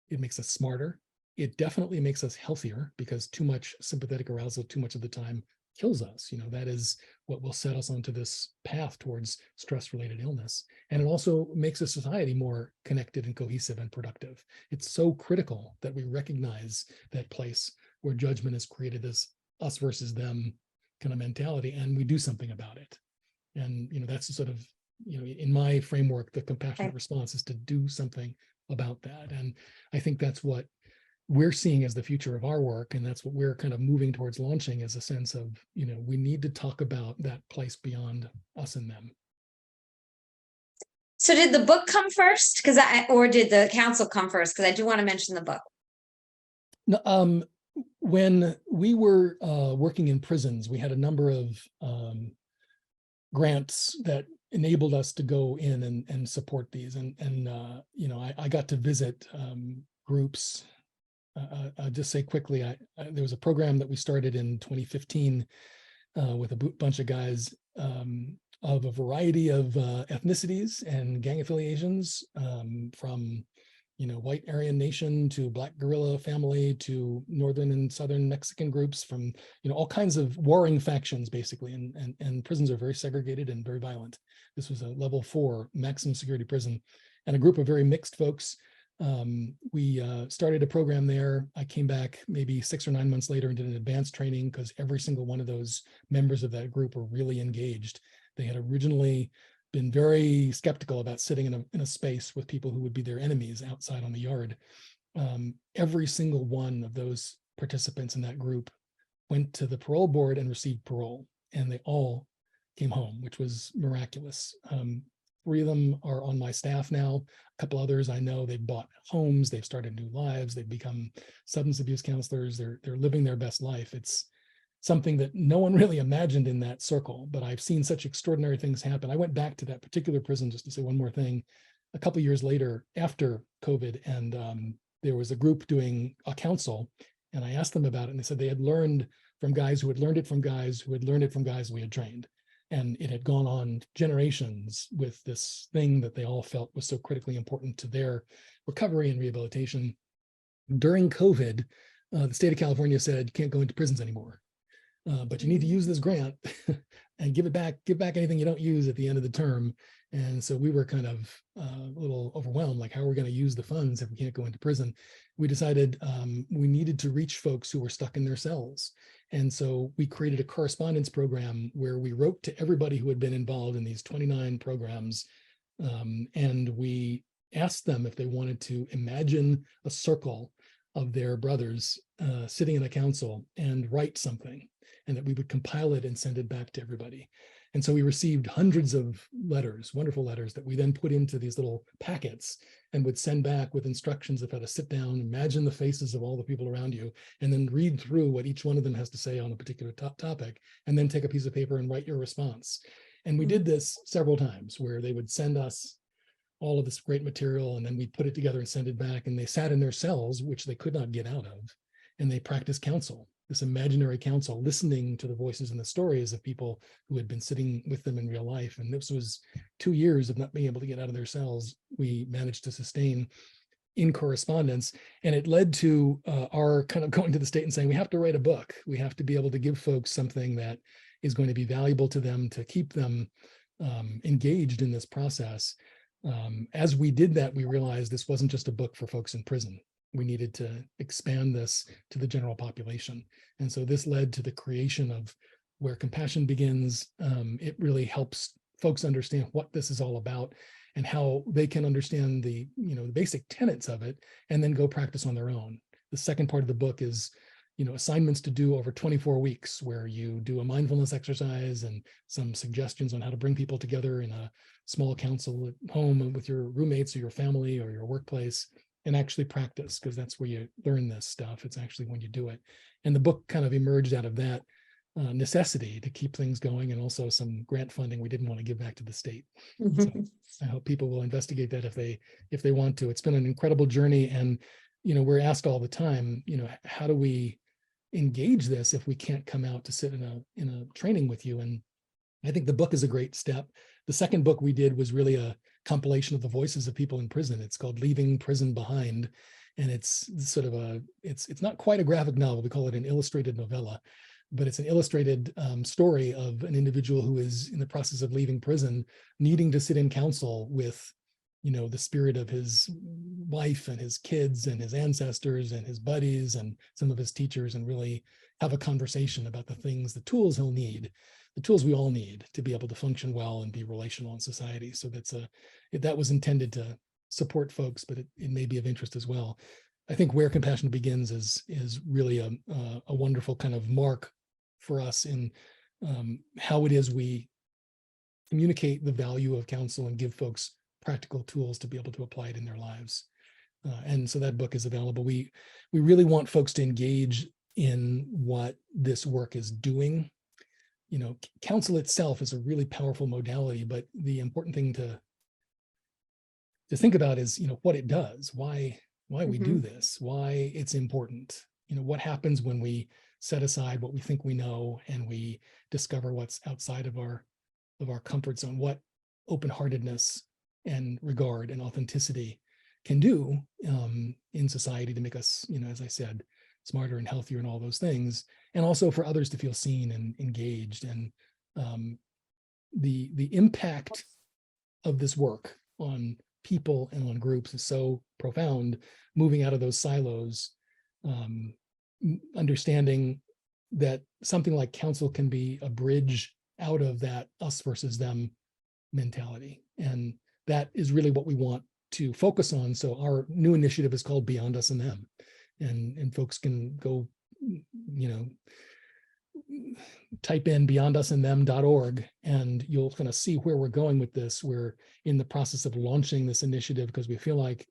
it makes us smarter. It definitely makes us healthier, because too much sympathetic arousal too much of the time kills us. That is what will set us onto this path towards stress-related illness. And it also makes a society more connected and cohesive and productive. It's so critical that we recognize that place where judgment has created this us versus them kind of mentality, and we do something about it. And that's sort of, in my framework, the compassionate response is to do something about that. And I think that's what we're seeing as the future of our work, and that's what we're kind of moving towards launching, is a sense of, we need to talk about that place beyond us and them. So did the book come first, or did the council come first? Because I do want to mention the book. No, when we were working in prisons, we had a number of grants that enabled us to go in and support these, and I got to visit groups. I'll just say quickly, there was a program that we started in 2015 with a bunch of guys of a variety of ethnicities and gang affiliations, from white Aryan Nation to Black Guerrilla Family to Northern and Southern Mexican groups, from all kinds of warring factions, basically. And prisons are very segregated and very violent. This was a level 4 maximum security prison, and a group of very mixed folks. We started a program there. I came back maybe 6 or 9 months later and did an advanced training, because every single one of those members of that group were really engaged. They had originally been very skeptical about sitting in a space with people who would be their enemies outside on the yard. Every single one of those participants in that group went to the parole board and received parole, and they all came home, which was miraculous. 3 of them are on my staff now. A couple others I know, they've bought homes, they've started new lives, they've become substance abuse counselors, they're living their best life. It's something that no one really imagined in that circle, but I've seen such extraordinary things happen. I went back to that particular prison, just to say one more thing, a couple of years later after COVID, and there was a group doing a council, and I asked them about it, and they said they had learned from guys who had learned it from guys who had learned it from guys we had trained. And it had gone on generations with this thing that they all felt was so critically important to their recovery and rehabilitation. During COVID, the state of California said, you can't go into prisons anymore, but you need to use this grant and give back anything you don't use at the end of the term. And so we were kind of a little overwhelmed, like, how are we going to use the funds if we can't go into prison? We decided we needed to reach folks who were stuck in their cells. And so we created a correspondence program where we wrote to everybody who had been involved in these 29 programs. And we asked them if they wanted to imagine a circle of their brothers sitting in a council and write something, and that we would compile it and send it back to everybody. And so we received hundreds of letters, wonderful letters, that we then put into these little packets and would send back with instructions of how to sit down, imagine the faces of all the people around you, and then read through what each one of them has to say on a particular topic, and then take a piece of paper and write your response. And we did this several times, where they would send us all of this great material, and then we put it together and send it back. And they sat in their cells, which they could not get out of, and they practiced counsel, this imaginary counsel, listening to the voices and the stories of people who had been sitting with them in real life. And this was 2 years of not being able to get out of their cells. We managed to sustain in correspondence, and it led to our kind of going to the state and saying, we have to write a book. We have to be able to give folks something that is going to be valuable to them, to keep them engaged in this process. As we did that, we realized this wasn't just a book for folks in prison. We needed to expand this to the general population. And so this led to the creation of Where Compassion Begins. It really helps folks understand what this is all about and how they can understand the basic tenets of it, and then go practice on their own. The second part of the book is assignments to do over 24 weeks, where you do a mindfulness exercise and some suggestions on how to bring people together in a small council at home with your roommates or your family or your workplace, and actually practice, because that's where you learn this stuff. It's actually when you do it. And the book kind of emerged out of that necessity to keep things going, and also some grant funding we didn't want to give back to the state. So I hope people will investigate that if they want to. It's been an incredible journey, and we're asked all the time, how do we engage this if we can't come out to sit in a training with you? And I think the book is a great step. The second book we did was really a compilation of the voices of people in prison. It's called Leaving Prison Behind, and it's sort of it's not quite a graphic novel. We call it an illustrated novella, but it's an illustrated story of an individual who is in the process of leaving prison, needing to sit in council with the spirit of his wife and his kids and his ancestors and his buddies and some of his teachers, and really have a conversation about the tools he'll need, the tools we all need to be able to function well and be relational in society. So that was intended to support folks, but it may be of interest as well. I think Where Compassion Begins is really a wonderful kind of mark for us in how it is we communicate the value of counsel and give folks practical tools to be able to apply it in their lives. And so that book is available. We really want folks to engage in what this work is doing. Counsel itself is a really powerful modality, but the important thing to think about is, what it does, why we do this, why it's important. What happens when we set aside what we think we know and we discover what's outside of our comfort zone, what open-heartedness and regard and authenticity can do in society to make us, as I said, smarter and healthier and all those things, and also for others to feel seen and engaged. And the impact of this work on people and on groups is so profound, moving out of those silos, understanding that something like counsel can be a bridge out of that us versus them mentality. And that is really what we want to focus on. So our new initiative is called Beyond Us and Them. And folks can go, type in beyondusandthem.org, and you'll kind of see where we're going with this. We're in the process of launching this initiative because we feel like,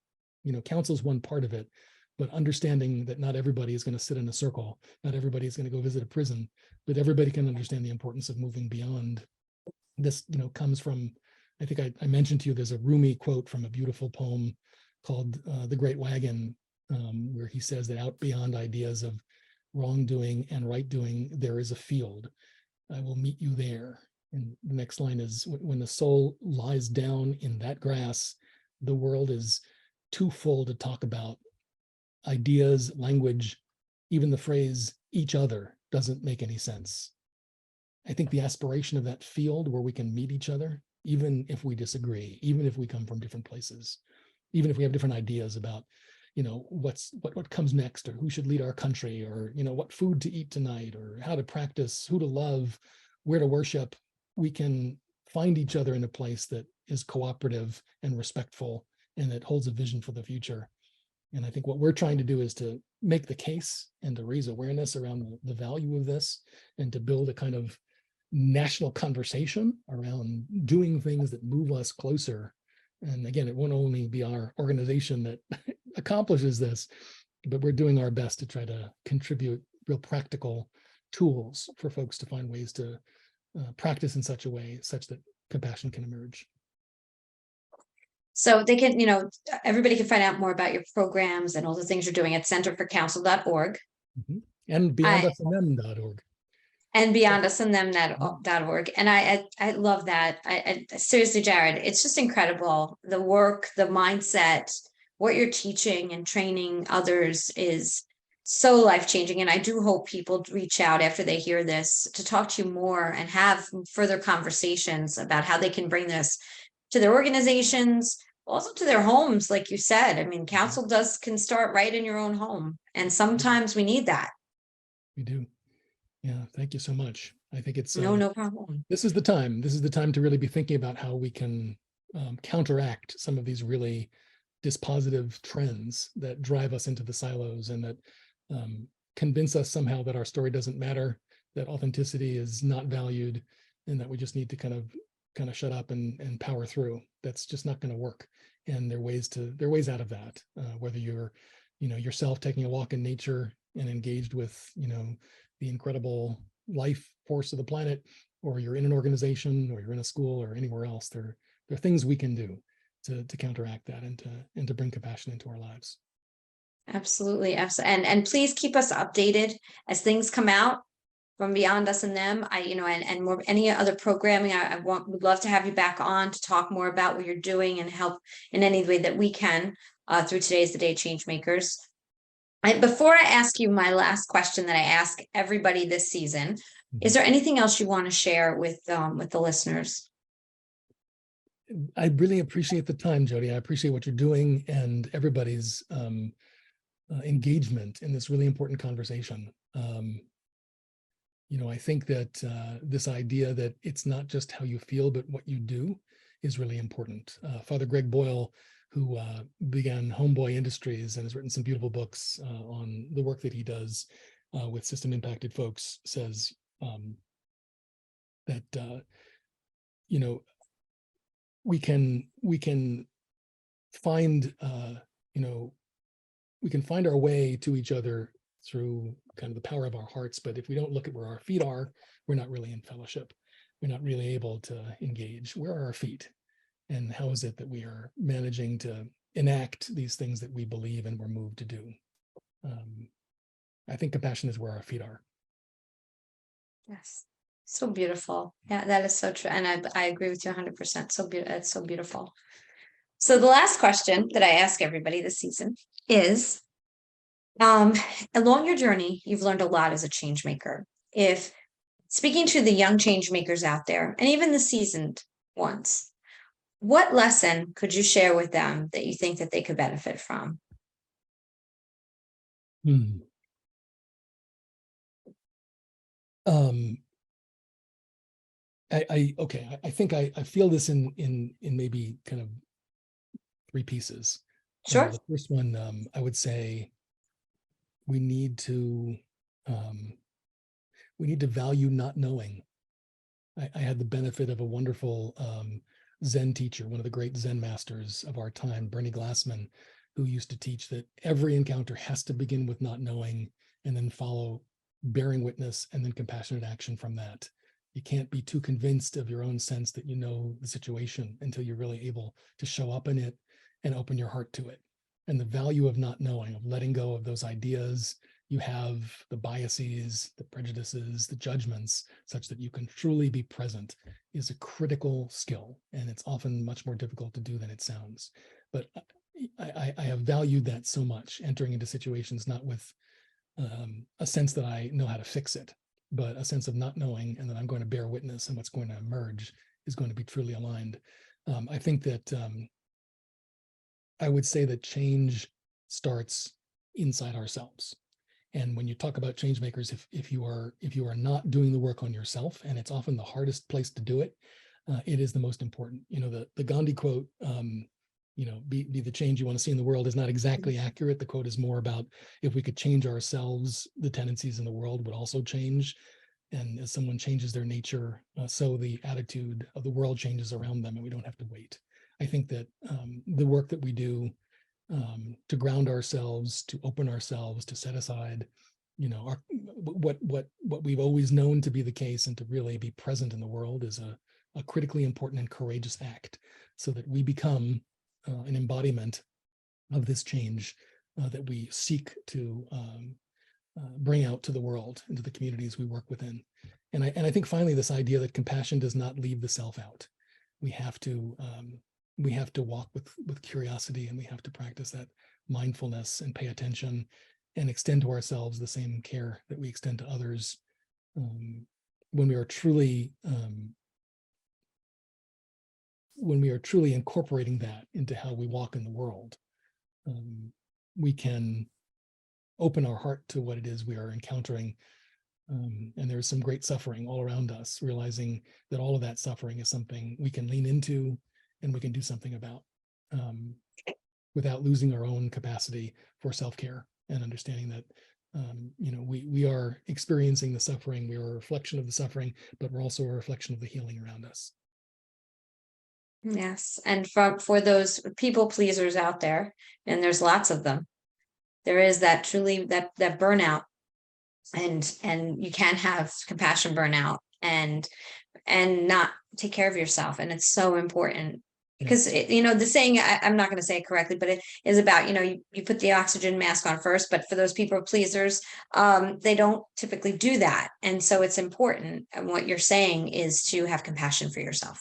council is one part of it, but understanding that not everybody is going to sit in a circle, not everybody is going to go visit a prison, but everybody can understand the importance of moving beyond. This, comes from, I think I mentioned to you, there's a Rumi quote from a beautiful poem called The Great Wagon, where he says that out beyond ideas of wrongdoing and right doing, there is a field. I will meet you there. And the next line is, when the soul lies down in that grass, the world is too full to talk about. Ideas, language, even the phrase each other doesn't make any sense. I think the aspiration of that field where we can meet each other, even if we disagree, even if we come from different places, even if we have different ideas about, what comes next, or who should lead our country, or, what food to eat tonight, or how to practice, who to love, where to worship, we can find each other in a place that is cooperative and respectful, and that holds a vision for the future. And I think what we're trying to do is to make the case and to raise awareness around the value of this, and to build a kind of national conversation around doing things that move us closer. And again, it won't only be our organization that accomplishes this, but we're doing our best to try to contribute real practical tools for folks to find ways to practice in such a way such that compassion can emerge. So they can, everybody can find out more about your programs and all the things you're doing at centerforcouncil.org. Mm-hmm. And beyondusandthem.org. And beyondusandthem.org. And I love that. I seriously, Jared, it's just incredible. The work, the mindset, what you're teaching and training others is so life-changing. And I do hope people reach out after they hear this to talk to you more and have further conversations about how they can bring this to their organizations, also to their homes. Like you said, I mean, council can start right in your own home. And sometimes we need that. We do. Yeah, thank you so much. I think it's no problem. This is the time. This is the time to really be thinking about how we can counteract some of these really dispositive trends that drive us into the silos, and that convince us somehow that our story doesn't matter, that authenticity is not valued, and that we just need to kind of shut up and power through. That's just not going to work. And there are ways out of that. Whether you're, yourself taking a walk in nature and engaged with, the incredible life force of the planet, or you're in an organization, or you're in a school, or anywhere else, there are things we can do to counteract that and to bring compassion into our lives. Absolutely. And please keep us updated as things come out from Beyond Us and Them. And more, any other programming, would love to have you back on to talk more about what you're doing and help in any way that we can through Today's the Day Changemakers. Before I ask you my last question that I ask everybody this season, is there anything else you want to share with the listeners? I really appreciate the time, Jody. I appreciate what you're doing and everybody's engagement in this really important conversation. I think that this idea that it's not just how you feel, but what you do is really important. Father Greg Boyle, who began Homeboy Industries and has written some beautiful books on the work that he does with system impacted folks, says that we can find we can find our way to each other through kind of the power of our hearts, but if we don't look at where our feet are, we're not really in fellowship. We're not really able to engage. Where are our feet? And how is it that we are managing to enact these things that we believe and we're moved to do? I think compassion is where our feet are. Yes. So beautiful. Yeah, that is so true. And I agree with you 100%. It's so beautiful. So the last question that I ask everybody this season is, along your journey, you've learned a lot as a change maker. If speaking to the young change makers out there, and even the seasoned ones, what lesson could you share with them that you think that they could benefit from? I think I feel this in maybe kind of three pieces. Sure. The first one, I would say we need to value not knowing. I had the benefit of a wonderful Zen teacher, one of the great Zen masters of our time, Bernie Glassman, who used to teach that every encounter has to begin with not knowing and then follow bearing witness and then compassionate action from that. You can't be too convinced of your own sense that you know the situation until you're really able to show up in it and open your heart to it. And the value of not knowing, of letting go of those ideas you have, the biases, the prejudices, the judgments, such that you can truly be present, is a critical skill. And it's often much more difficult to do than it sounds. But I have valued that so much, entering into situations not with a sense that I know how to fix it, but a sense of not knowing, and that I'm going to bear witness, and what's going to emerge is going to be truly aligned. I think that I would say that change starts inside ourselves. And when you talk about change makers, if you are not doing the work on yourself, and it's often the hardest place to do it, it is the most important. The Gandhi quote, be the change you want to see in the world, is not exactly accurate. The quote is more about, if we could change ourselves, the tendencies in the world would also change. And as someone changes their nature, so the attitude of the world changes around them, and we don't have to wait. I think that the work that we do to ground ourselves, to open ourselves, to set aside, what we've always known to be the case, and to really be present in the world, is a critically important and courageous act, so that we become an embodiment of this change that we seek to bring out to the world, into the communities we work within. And I think finally, this idea that compassion does not leave the self out. We have to walk with curiosity, and we have to practice that mindfulness and pay attention and extend to ourselves the same care that we extend to others. When we are truly incorporating that into how we walk in the world, we can open our heart to what it is we are encountering. And there's some great suffering all around us, realizing that all of that suffering is something we can lean into and we can do something about, without losing our own capacity for self-care, and understanding that we are experiencing the suffering. We are a reflection of the suffering, but we're also a reflection of the healing around us. Yes. And for those people pleasers out there, and there's lots of them, there is that truly that burnout, and you can have compassion burnout and not take care of yourself. And it's so important, because the saying, I'm not going to say it correctly, but it is about, you put the oxygen mask on first, but for those people pleasers, they don't typically do that. And so it's important. And what you're saying is to have compassion for yourself.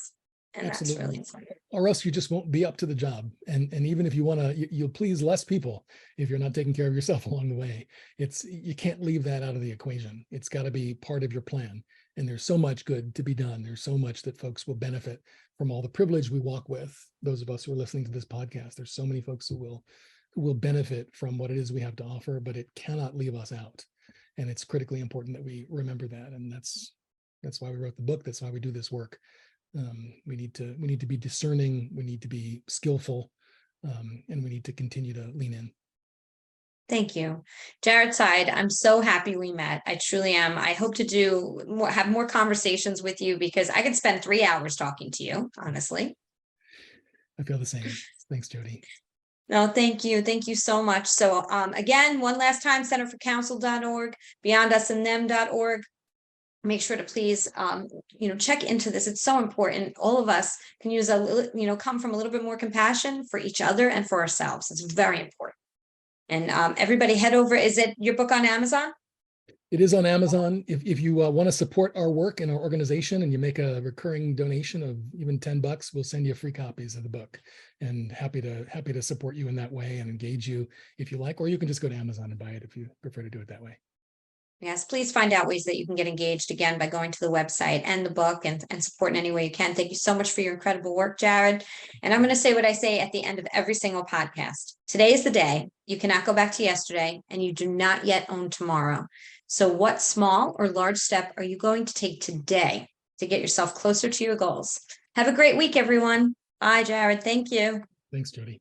And Absolutely. That's really important. Or else you just won't be up to the job. And even if you want to, you'll please less people if you're not taking care of yourself along the way. You can't leave that out of the equation. It's got to be part of your plan. And there's so much good to be done. There's so much that folks will benefit from, all the privilege we walk with. Those of us who are listening to this podcast, there's so many folks who will benefit from what it is we have to offer, but it cannot leave us out. And it's critically important that we remember that. And that's why we wrote the book. That's why we do this work. We need to be discerning, we need to be skillful, and we need to continue to lean in. Thank you. Jared Seide, I'm so happy we met. I truly am. I hope to have more conversations with you, because I could spend 3 hours talking to you, honestly. I feel the same. Thanks, Jody. No, thank you. Thank you so much. So again, one last time, centerforcouncil.org, beyondusandthem.org. Make sure to please, check into this. It's so important. All of us can use come from a little bit more compassion for each other and for ourselves. It's very important. And everybody head over. Is it your book on Amazon? It is on Amazon. If you want to support our work and our organization, and you make a recurring donation of even $10, we'll send you free copies of the book. And happy to support you in that way and engage you if you like, or you can just go to Amazon and buy it if you prefer to do it that way. Yes, please find out ways that you can get engaged, again, by going to the website and the book, and support in any way you can. Thank you so much for your incredible work, Jared. And I'm going to say what I say at the end of every single podcast. Today is the day. You cannot go back to yesterday, and you do not yet own tomorrow. So what small or large step are you going to take today to get yourself closer to your goals. Have a great week, everyone. Bye, Jared. Thank you. Thanks, Jody.